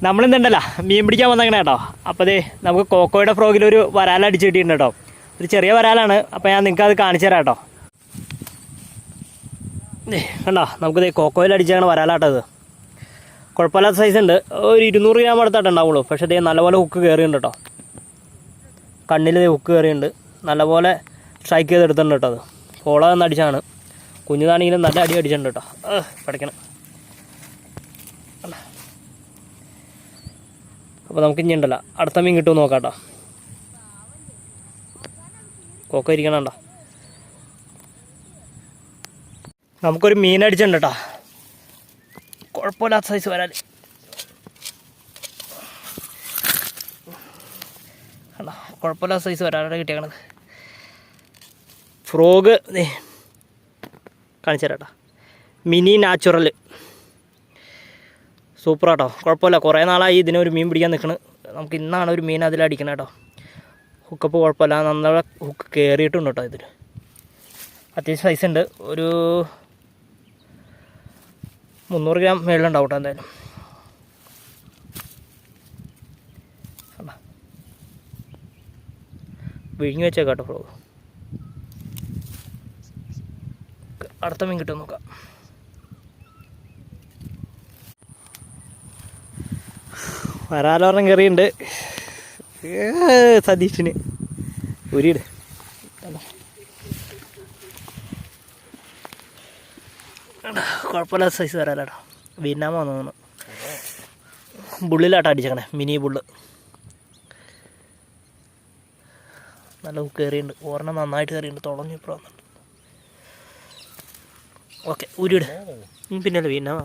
നമ്മളിന്നുണ്ടല്ലോ മീൻ പിടിക്കാൻ വന്നേക്കണേ കേട്ടോ. അപ്പോൾ അതേ നമുക്ക് കോക്കോയുടെ ഫ്രോഗിലൊരു വരാല അടിച്ച് കിട്ടിയിട്ടുണ്ട് കേട്ടോ. ഒരു ചെറിയ വരാലാണ്. അപ്പോൾ ഞാൻ നിങ്ങൾക്ക് അത് കാണിച്ചു തരാം കേട്ടോ. കണ്ടോ, നമുക്കിത് കോക്കോയിൽ അടിച്ചാണ് വരാലാട്ടോ. ഇത് കുഴപ്പമില്ലാത്ത സൈസ് ഉണ്ട്. ഒരു 200 ഗ്രാം അടുത്തായിട്ട് ഉണ്ടാവുള്ളൂ. പക്ഷേ ഇതേ നല്ലപോലെ ഹുക്ക് കയറിയുണ്ട് കേട്ടോ. കണ്ണിൽ ഹുക്ക് കയറിയുണ്ട്. നല്ലപോലെ സ്ട്രൈക്ക് ചെയ്തെടുത്തിട്ടുണ്ട് കേട്ടോ. അത് ഫോള എന്ന് അടിച്ചാണ്. കുഞ്ഞിതാണെങ്കിലും നല്ല അടി അടിച്ചിട്ടുണ്ട് കേട്ടോ. പഠിക്കണം. അപ്പോൾ നമുക്ക് ഇനി ഉണ്ടല്ലോ അടുത്ത മീൻ കിട്ടുമെന്ന് നോക്കാം കേട്ടോ. കൊക്ക ഇരിക്കണുണ്ടോ. നമുക്കൊരു മീൻ അടിച്ചിട്ടുണ്ട് കേട്ടോ. കുഴപ്പമില്ലാത്ത സൈസ് വരാൽ. കണ്ടോ, കുഴപ്പമില്ലാത്ത സൈസ് വരാലാണ് കിട്ടിയേക്കണത്. ഫ്രോഗ് കാണിച്ചു തരാം കേട്ടോ. മിനി നാച്ചുറൽ സൂപ്പറാട്ടോ. കുഴപ്പമില്ല. കുറേ നാളായി ഇതിനൊരു മീൻ പിടിക്കാൻ നിൽക്കുന്നത്. നമുക്ക് ഇന്നാണ് ഒരു മീൻ അതിലടിക്കണം കേട്ടോ. ഹുക്കപ്പ് കുഴപ്പമില്ല. നന്നായി ഹുക്ക് കയറിയിട്ടുണ്ട് കേട്ടോ. ഇതിൽ അത്യാവശ്യം സൈസ് ഉണ്ട്. ഒരു 300 ഗ്രാം മേളിലുണ്ടാവും കേട്ടോ എന്തായാലും. വിഴിഞ്ഞ് വെച്ചേക്കാം കേട്ടോ ഫ്രോഗ്. അടുത്ത മീൻ കിട്ടും നോക്കാം. വരാലോർണം കയറിയുണ്ട് സതീഷിന്. ഉരിയിട്. കുഴപ്പമില്ലാത്ത സൈസ് വരാലാട്ടോ. വിയറ്റ്നാമാന്ന് തോന്നുന്നു. ബുള്ളിലാട്ടോ അടിച്ചേക്കണേ. മിനി ബുള്ള് നല്ല കയറിയുണ്ട്. ഒരെണ്ണം നന്നായിട്ട് കയറിയുണ്ട്. തുളഞ്ഞ് ഇപ്പോൾ വന്നിട്ടുണ്ട്. ഓക്കെ, ഉരിയിട്. പിന്നല്ലേ വിയറ്റ്നാമാ.